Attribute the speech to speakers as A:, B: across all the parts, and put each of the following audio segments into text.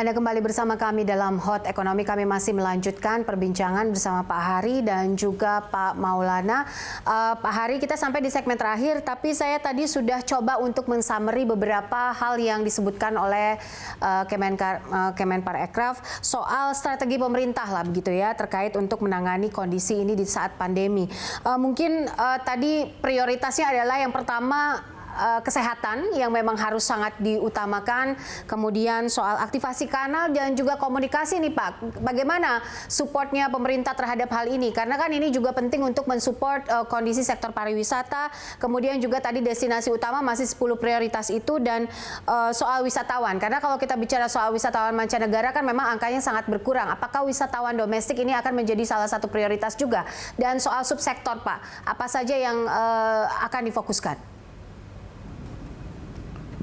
A: Anda kembali bersama kami dalam Hot Ekonomi. Kami masih melanjutkan perbincangan bersama Pak Hari dan juga Pak Maulana. Pak Hari, kita sampai di segmen terakhir, tapi saya tadi sudah coba untuk mensummary beberapa hal yang disebutkan oleh Kemenparekraf soal strategi pemerintah lah begitu ya, terkait untuk menangani kondisi ini di saat pandemi. Mungkin tadi prioritasnya adalah yang pertama, kesehatan yang memang harus sangat diutamakan, kemudian soal aktivasi kanal dan juga komunikasi nih Pak. Bagaimana supportnya pemerintah terhadap hal ini? Karena kan ini juga penting untuk mensupport kondisi sektor pariwisata, kemudian juga tadi destinasi utama masih 10 prioritas itu, dan soal wisatawan. Karena kalau kita bicara soal wisatawan mancanegara kan memang angkanya sangat berkurang. Apakah wisatawan domestik ini akan menjadi salah satu prioritas juga? Dan soal subsektor Pak, apa saja yang akan difokuskan?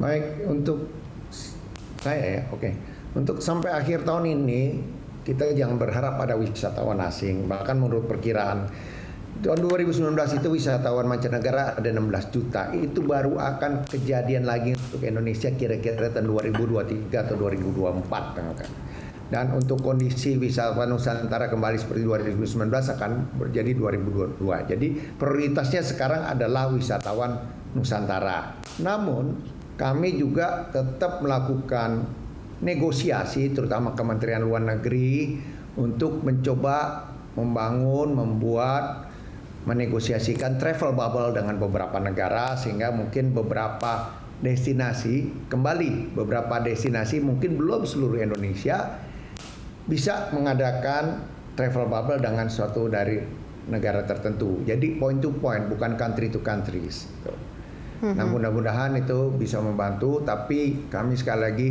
B: Baik, untuk saya oke. Untuk sampai akhir tahun ini, kita jangan berharap ada wisatawan asing. Bahkan menurut perkiraan, tahun 2019 itu wisatawan mancanegara ada 16 juta. Itu baru akan kejadian lagi untuk Indonesia kira-kira tahun 2023 atau 2024. Dan untuk kondisi wisatawan Nusantara kembali seperti 2019 akan terjadi 2022. Jadi prioritasnya sekarang adalah wisatawan Nusantara. Namun kami juga tetap melakukan negosiasi, terutama Kementerian Luar Negeri, untuk mencoba membangun, membuat, menegosiasikan travel bubble dengan beberapa negara, sehingga mungkin beberapa destinasi, beberapa destinasi mungkin belum seluruh Indonesia bisa mengadakan travel bubble dengan suatu dari negara tertentu. Jadi point to point, bukan country to countries. Nah, mudah-mudahan itu bisa membantu, tapi kami sekali lagi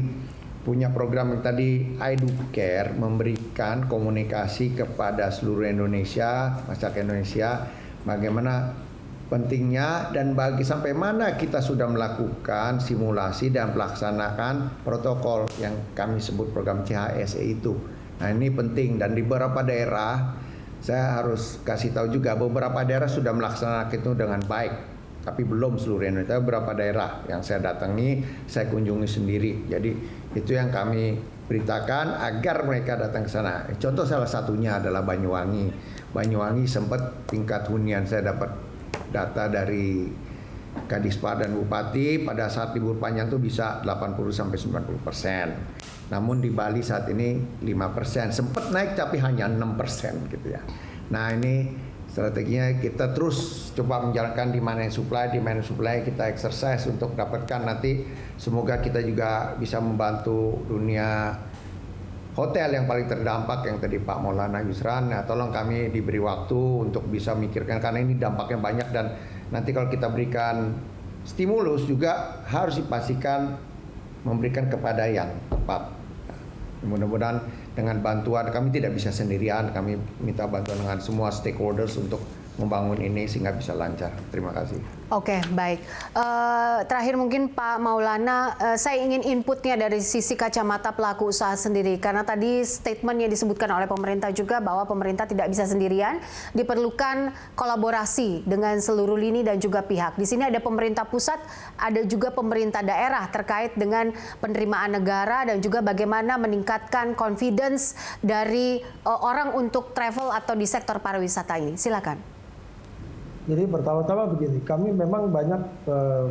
B: punya program yang tadi iDoCare, memberikan komunikasi kepada seluruh Indonesia, masyarakat Indonesia, bagaimana pentingnya dan sampai mana kita sudah melakukan simulasi dan melaksanakan protokol yang kami sebut program CHSE itu. Nah, ini penting, dan di beberapa daerah, saya harus kasih tahu juga, beberapa daerah sudah melaksanakan itu dengan baik. Tapi belum seluruh Indonesia, beberapa daerah yang saya datangi, saya kunjungi sendiri. Jadi itu yang kami beritakan agar mereka datang ke sana. Contoh salah satunya adalah Banyuwangi. Banyuwangi sempat tingkat hunian, saya dapat data dari Kadispa dan Bupati, pada saat libur panjang itu bisa 80-90%. Namun di Bali saat ini 5%. Sempat naik tapi hanya 6% gitu ya. Nah, ini strateginya kita terus coba menjalankan demand and supply, kita exercise untuk dapatkan nanti, semoga kita juga bisa membantu dunia hotel yang paling terdampak yang tadi Pak Maulana Yusran. Nah, tolong kami diberi waktu untuk bisa memikirkan, karena ini dampaknya banyak, dan nanti kalau kita berikan stimulus juga harus dipastikan memberikan kepada yang tepat. Mudah-mudahan dengan bantuan, kami tidak bisa sendirian, kami minta bantuan dengan semua stakeholders untuk membangun ini sehingga bisa lancar. Terima kasih.
A: Oke, baik. Terakhir mungkin Pak Maulana, saya ingin inputnya dari sisi kacamata pelaku usaha sendiri. Karena tadi statement yang disebutkan oleh pemerintah juga bahwa pemerintah tidak bisa sendirian, diperlukan kolaborasi dengan seluruh lini dan juga pihak. Di sini ada pemerintah pusat, ada juga pemerintah daerah terkait dengan penerimaan negara dan juga bagaimana meningkatkan confidence dari orang untuk travel atau di sektor pariwisata ini. Silakan.
C: Jadi pertama-tama begini, kami memang banyak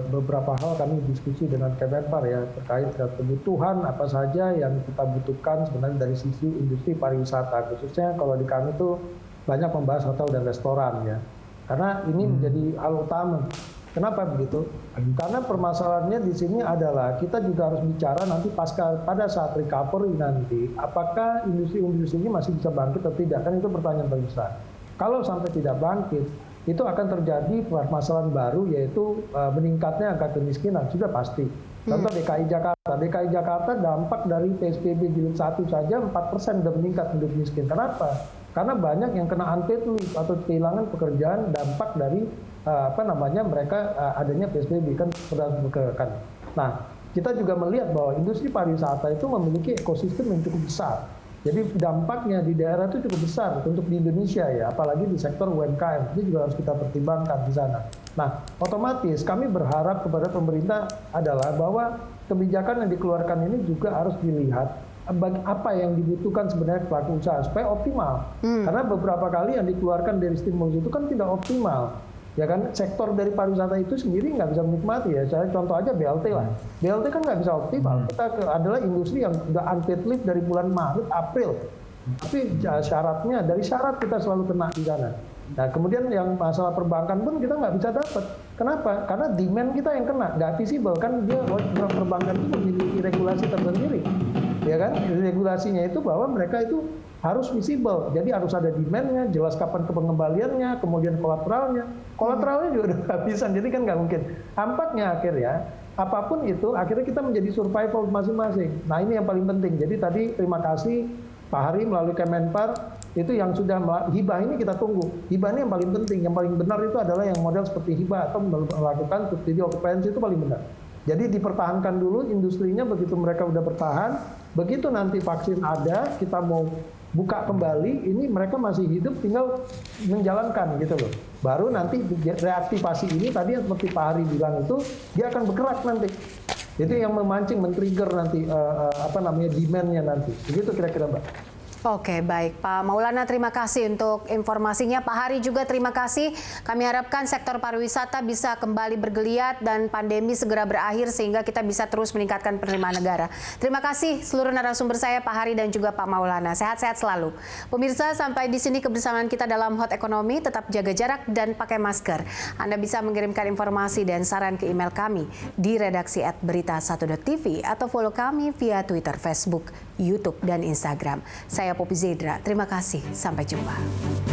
C: beberapa hal kami diskusi dengan Kemenpar ya, terkait kebutuhan apa saja yang kita butuhkan sebenarnya dari sisi industri pariwisata, khususnya kalau di kami tuh banyak membahas hotel dan restoran ya, karena ini menjadi hal utama. Kenapa begitu? Karena permasalahannya di sini adalah kita juga harus bicara nanti pada saat recovery nanti, apakah industri-industri ini masih bisa bangkit atau tidak, kan itu pertanyaan paling besar. Kalau sampai tidak bangkit, itu akan terjadi permasalahan baru, yaitu meningkatnya angka kemiskinan, sudah pasti. Contoh DKI Jakarta. DKI Jakarta dampak dari PSBB jilid 1 saja 4% sudah meningkat hidup miskin. Kenapa? Karena banyak yang kena unpaid leave atau kehilangan pekerjaan dampak dari mereka adanya PSBB kan. Nah, kita juga melihat bahwa industri pariwisata itu memiliki ekosistem yang cukup besar. Jadi dampaknya di daerah itu cukup besar untuk di Indonesia ya, apalagi di sektor UMKM, itu juga harus kita pertimbangkan di sana. Nah, otomatis kami berharap kepada pemerintah adalah bahwa kebijakan yang dikeluarkan ini juga harus dilihat apa yang dibutuhkan sebenarnya pelaku usaha supaya optimal. Karena beberapa kali yang dikeluarkan dari stimulus itu kan tidak optimal. Ya kan, sektor dari pariwisata itu sendiri nggak bisa menikmati ya. Saya contoh aja BLT lah. BLT kan nggak bisa optimal. Kita adalah industri yang udah unpaid leave dari bulan Maret, April. Tapi syaratnya, dari syarat kita selalu kena di sana. Nah, kemudian yang masalah perbankan pun kita nggak bisa dapat. Kenapa? Karena demand kita yang kena, nggak visible. Kan dia perbankan itu memiliki regulasi tersendiri. Ya kan, regulasinya itu bahwa mereka itu harus visible. Jadi harus ada demand-nya, jelas kapan pengembaliannya, kemudian kolateralnya. Kolateralnya juga udah kehabisan, jadi kan nggak mungkin. Tampaknya akhirnya, apapun itu, akhirnya kita menjadi survival masing-masing. Nah, ini yang paling penting. Jadi tadi terima kasih Pak Hari melalui Kemenpar, itu yang sudah hibah ini kita tunggu. Hibah ini yang paling penting, yang paling benar itu adalah yang model seperti hibah atau melakukan subsidi okupansi itu paling benar. Jadi dipertahankan dulu industrinya, begitu mereka udah bertahan, begitu nanti vaksin ada, kita mau buka kembali, ini mereka masih hidup, tinggal menjalankan gitu loh. Baru nanti reaktivasi ini tadi yang seperti Pak Hari bilang itu, dia akan bergerak nanti. Itu yang memancing, men-trigger nanti demand-nya nanti. Begitu kira-kira, Mbak.
A: Oke, baik. Pak Maulana, terima kasih untuk informasinya. Pak Hari juga terima kasih. Kami harapkan sektor pariwisata bisa kembali bergeliat dan pandemi segera berakhir sehingga kita bisa terus meningkatkan penerimaan negara. Terima kasih seluruh narasumber saya, Pak Hari dan juga Pak Maulana. Sehat-sehat selalu. Pemirsa, sampai di sini kebersamaan kita dalam Hot Ekonomi. Tetap jaga jarak dan pakai masker. Anda bisa mengirimkan informasi dan saran ke email kami di redaksi@berita1.tv atau follow kami via Twitter, Facebook, YouTube, dan Instagram. Saya Poppy Zedra. Terima kasih. Sampai jumpa.